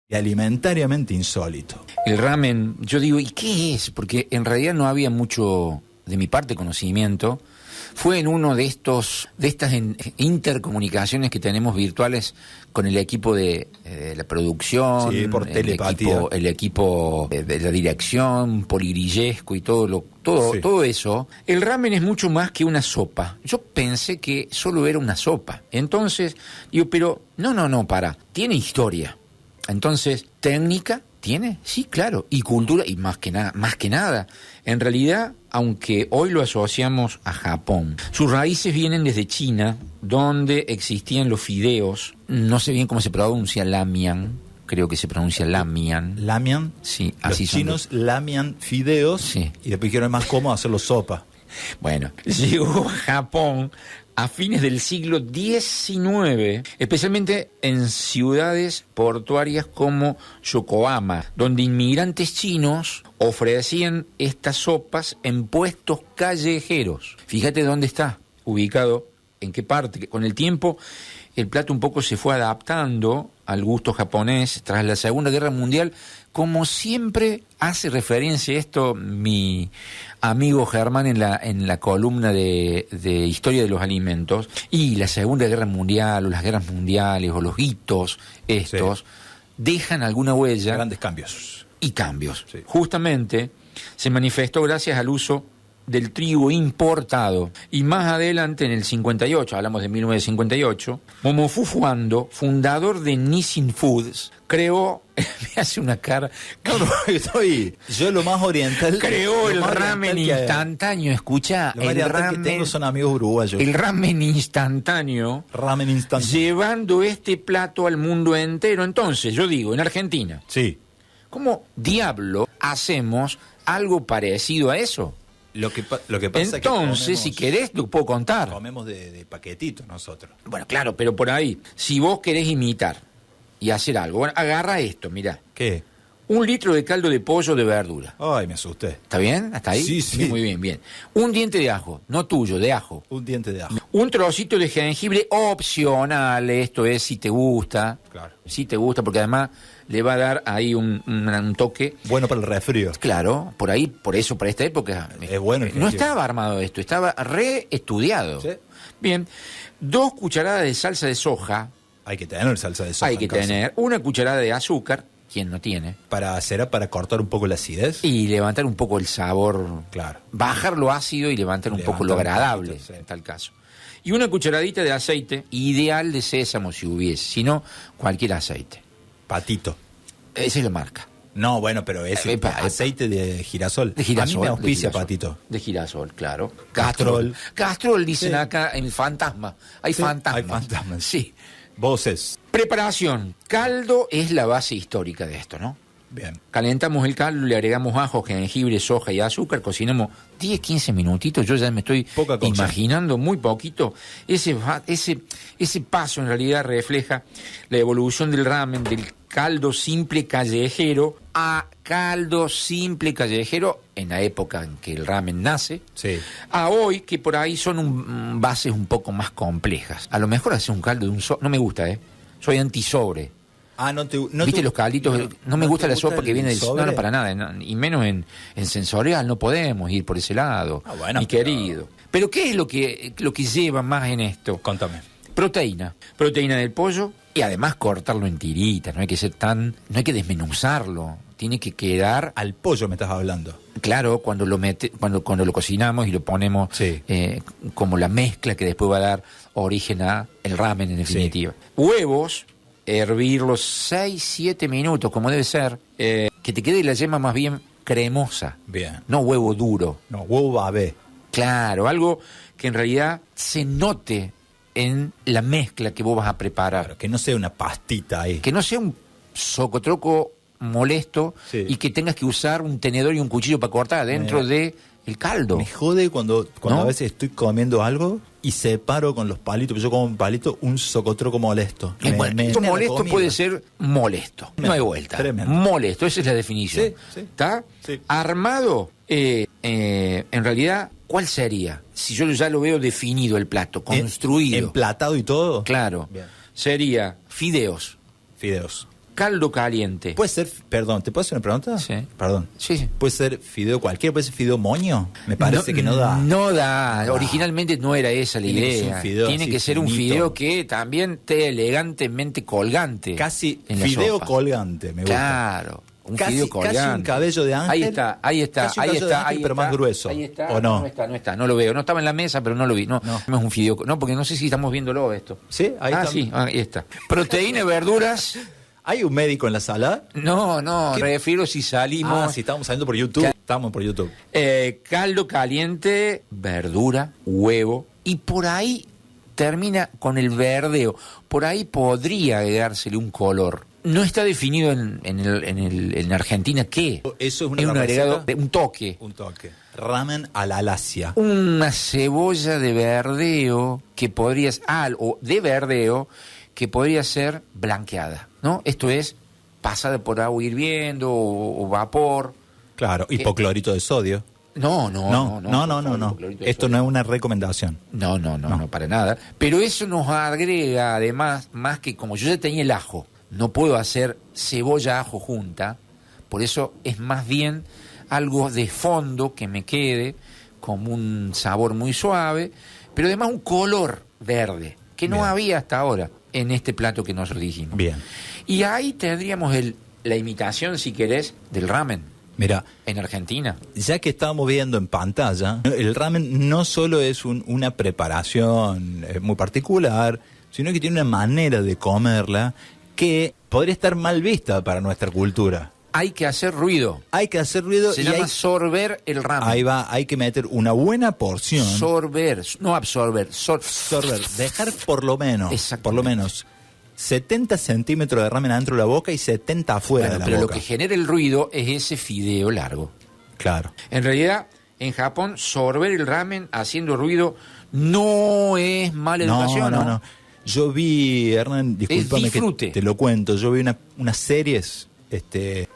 y alimentariamente insólito. El ramen, yo digo, ¿y qué es? Porque en realidad no había mucho, de mi parte, conocimiento. Fue en uno de estas intercomunicaciones que tenemos virtuales con el equipo de la producción, sí, por telepatía, el equipo de la dirección, poligrillesco y todo eso. El ramen es mucho más que una sopa. Yo pensé que solo era una sopa. Entonces, digo, pero no, tiene historia. Entonces, técnica tiene, sí, claro, y cultura, y más que nada, en realidad, aunque hoy lo asociamos a Japón, sus raíces vienen desde China, donde existían los fideos, no sé bien cómo se pronuncia, lamian, creo que se pronuncia lamian. ¿Lamian? Sí, así los son. Chinos lamian fideos, sí. Y después dijeron, es más cómodo hacerlo sopa. Bueno, llegó a Japón a fines del siglo XIX, especialmente en ciudades portuarias como Yokohama, donde inmigrantes chinos ofrecían estas sopas en puestos callejeros. Fíjate dónde está ubicado, en qué parte. Con el tiempo, el plato un poco se fue adaptando al gusto japonés tras la Segunda Guerra Mundial. Como siempre hace referencia a esto mi amigo Germán en la columna de Historia de los Alimentos, y la Segunda Guerra Mundial o las guerras mundiales o los hitos estos dejan alguna huella. Grandes cambios. Y cambios. Sí. Justamente se manifestó gracias al uso del trigo importado. Y más adelante, en el 58, hablamos de 1958, Momofuku Ando, fundador de Nissin Foods, creó, me hace una cara... yo lo más oriental... Creó el ramen instantáneo, escucha, el ramen que tengo son amigos uruguayos. El ramen instantáneo, llevando este plato al mundo entero. Entonces, yo digo, en Argentina, sí, ¿cómo diablo hacemos algo parecido a eso? Lo que pasa entonces, es que comemos, si querés, lo puedo contar. Comemos de paquetito nosotros. Bueno, claro, pero por ahí, si vos querés imitar y hacer algo, bueno, agarra esto, mirá. ¿Qué? 1 litro de caldo de pollo de verdura. Ay, me asusté. ¿Está bien? ¿Hasta ahí? Sí. Muy bien. 1 diente de ajo, no tuyo, de ajo. 1 diente de ajo. 1 trocito de jengibre opcional, esto es si te gusta. Claro. Si te gusta, porque además le va a dar ahí un toque. Bueno para el resfrío. Claro, por ahí, por eso, para esta época. Es bueno. No estaba armado esto, estaba reestudiado. ¿Sí? Bien, 2 cucharadas de salsa de soja. Hay que tener salsa de soja. Hay que tener 1 cucharada de azúcar. ¿Quién no tiene? ¿Será para cortar un poco la acidez? Y levantar un poco el sabor. Claro. Bajar lo ácido y levantar un poco lo agradable, poquito, en tal caso. Y 1 cucharadita de aceite, ideal de sésamo si hubiese, si no, cualquier aceite. Patito. Esa es la marca. No, bueno, pero es aceite de girasol. De girasol. A mí me auspicia Patito. De girasol, claro. Castrol. Castrol, dicen acá en fantasma. Hay fantasmas. Hay fantasmas. Sí. Voces. Preparación. Caldo es la base histórica de esto, ¿no? Bien. Calentamos el caldo, le agregamos ajo, jengibre, soja y azúcar, cocinamos 10, 15 minutitos, yo ya me estoy imaginando muy poquito. Ese paso en realidad refleja la evolución del ramen, del caldo simple callejero a caldo simple callejero en la época en que el ramen nace, a hoy que por ahí son bases un poco más complejas. A lo mejor hacer un caldo de un no me gusta, soy anti-sobre. ¿Viste los calditos? No me gusta la sopa que viene del sobre. No, para nada. Y menos en sensorial. No podemos ir por ese lado, mi querido. Pero ¿qué es lo que lleva más en esto? Contame. Proteína. Proteína del pollo y además cortarlo en tiritas. No hay que desmenuzarlo. Tiene que quedar... Al pollo me estás hablando. Claro, cuando lo cocinamos y lo ponemos como la mezcla que después va a dar origen a el ramen en definitiva. Huevos... hervirlos 6, 7 minutos, como debe ser, que te quede la yema más bien cremosa. Bien. No huevo duro. No, huevo babé. Claro, algo que en realidad se note en la mezcla que vos vas a preparar. Claro, que no sea una pastita ahí. Que no sea un socotroco molesto y que tengas que usar un tenedor y un cuchillo para cortar dentro de el caldo. Me jode cuando ¿no? A veces estoy comiendo algo y separo con los palitos, pero yo como un palito, un socotroco molesto. Molesto puede ser molesto, no hay vuelta. Tremendo. Molesto, esa es la definición. ¿Está? Sí. Armado, en realidad, ¿cuál sería? Si yo ya lo veo definido el plato, construido. Emplatado y todo. Claro. Bien. Sería fideos. caldo caliente. Puede ser, perdón, ¿te puedo hacer una pregunta? Sí. Perdón. Sí. Puede ser fideo cualquiera, puede ser fideo moño. Me parece que no da. No da. Originalmente no era esa la Tiene que ser idea. un fideo Tiene así que ser un finito. fideo que también esté elegantemente colgante. Casi en la fideo sopa. colgante, me gusta. Claro. Un Casi, fideo colgante. casi un cabello de ángel. Ahí está. Casi un cabello de ángel, pero más grueso. Ahí está. ¿O no? No está. No lo veo. No estaba en la mesa, pero no lo vi. No es un fideo. No, porque no sé si estamos viéndolo esto. ¿Sí? Ahí está. Sí, ahí está. Proteína y verduras. ¿Hay un médico en la sala? No, ¿Qué? refiero si salimos. Sí, estamos saliendo por YouTube. Estamos por YouTube. Caldo caliente, verdura, huevo, y por ahí termina con el verdeo. Por ahí podría agregársele un color. No está definido en Argentina qué. Eso es Es un una agregado, receta. un toque. Un toque. Ramen a la alasia. Una cebolla de verdeo que podría o de verdeo que podría ser blanqueada, ¿no? Esto es pasada por agua hirviendo o vapor. Claro, hipoclorito de sodio. No. Esto no es una recomendación. No, para nada. Pero eso nos agrega, además, más que como yo ya tenía el ajo, no puedo hacer cebolla-ajo junta, por eso es más bien algo de fondo que me quede, como un sabor muy suave, pero además un color verde, que no Bien. había hasta ahora en este plato que nosotros dijimos. Bien. Y ahí tendríamos la imitación, si querés, del ramen Mira, en Argentina. ya que estamos viendo en pantalla, el ramen no solo es una preparación muy particular, sino que tiene una manera de comerla que podría estar mal vista para nuestra cultura. Hay que hacer ruido. Hay que hacer ruido Se y llama sorber el ramen. ahí va, hay que meter una buena porción. Sorber, no absorber, Sorber, dejar por lo Exactamente. menos 70 centímetros de ramen adentro de la boca y 70 afuera Bueno, de la pero boca. lo que genera el ruido es ese fideo largo. Claro. En realidad, en Japón, sorber el ramen haciendo ruido no es mala educación, ¿no? No. Yo vi, Hernán, discúlpame disfrute. que te lo cuento, yo vi unas series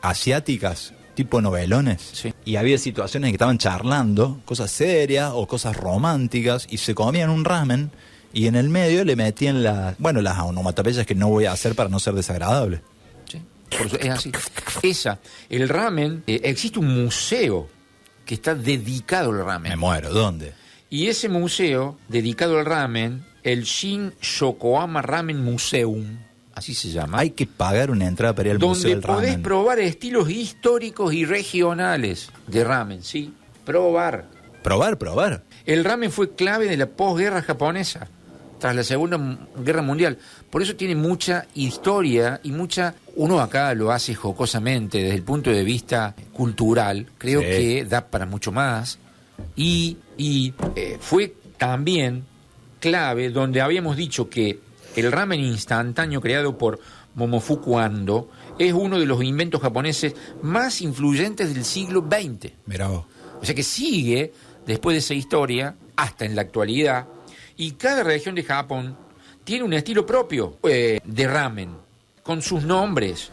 asiáticas, tipo novelones, Sí. y había situaciones en que estaban charlando, cosas serias o cosas románticas, y se comían un ramen, y en el medio le metían las onomatopeyas que no voy a hacer para no ser desagradable. Sí, por eso es así. El ramen, existe un museo que está dedicado al ramen. Me muero, ¿dónde? Y ese museo dedicado al ramen, el Shin Yokohama Ramen Museum, así se llama, Hay que pagar una entrada para ir al Museo donde del podés Ramen. probar estilos históricos y regionales de ramen, ¿sí? Probar. Probar. El ramen fue clave de la posguerra japonesa, tras la Segunda Guerra Mundial. Por eso tiene mucha historia y uno acá lo hace jocosamente desde el punto de vista cultural. Creo Sí. que da para mucho más. Y fue también clave donde habíamos dicho que el ramen instantáneo creado por Momofuku Ando es uno de los inventos japoneses más influyentes del siglo XX. Mirá vos. O sea que sigue, después de esa historia, hasta en la actualidad, y cada región de Japón tiene un estilo propio de ramen, con sus nombres.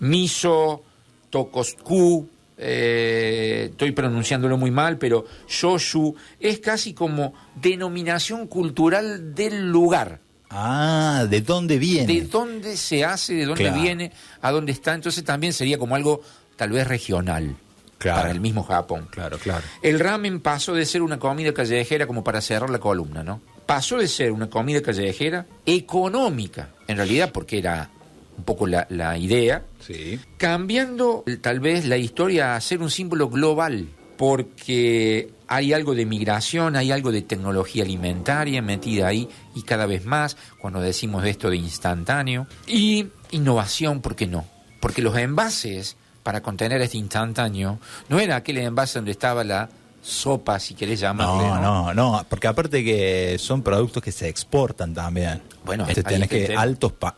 Miso, Tokosku, estoy pronunciándolo muy mal, pero Shoshu, es casi como denominación cultural del lugar. Ah, ¿de dónde viene? De dónde se hace, de dónde Claro. viene, a dónde está. Entonces también sería como algo tal vez regional Claro. para el mismo Japón. Claro. El ramen pasó de ser una comida callejera, como para cerrar la columna, ¿no? Pasó de ser una comida callejera económica, en realidad, porque era un poco la idea, Sí. cambiando tal vez la historia a ser un símbolo global, porque hay algo de migración, hay algo de tecnología alimentaria metida ahí, y cada vez más, cuando decimos esto de instantáneo, y innovación, ¿por qué no? Porque los envases para contener este instantáneo no era aquel envase donde estaba la sopa, si querés llamarle. No, porque aparte que son productos que se exportan también. Bueno, ahí tenés está el que tema.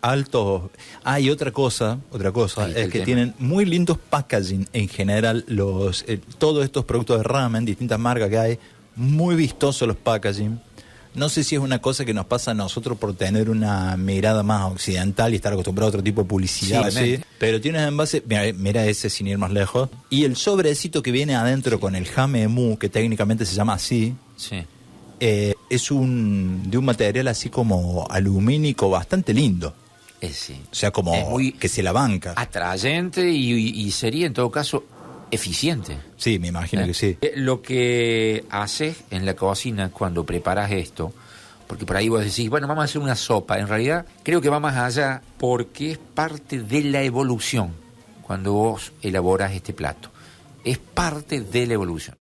altos. Y otra cosa Ahí está es el que tema. tienen muy lindos packaging en general todos estos productos de ramen, distintas marcas que hay, muy vistosos los packaging. No sé si es una cosa que nos pasa a nosotros por tener una mirada más occidental y estar acostumbrados a otro tipo de publicidad, Sí, así. obviamente. Pero tienes envase, mira ese sin ir más lejos, y el sobrecito que viene adentro con el jame mu, que técnicamente se llama así, Sí. es de un material así como alumínico bastante lindo. Sí. O sea, como es muy que se la banca. atrayente y sería en todo caso eficiente. Sí, me imagino que sí. Lo que haces en la cocina cuando preparas esto, porque por ahí vos decís, bueno, vamos a hacer una sopa. En realidad creo que va más allá porque es parte de la evolución cuando vos elaboras este plato. Es parte de la evolución.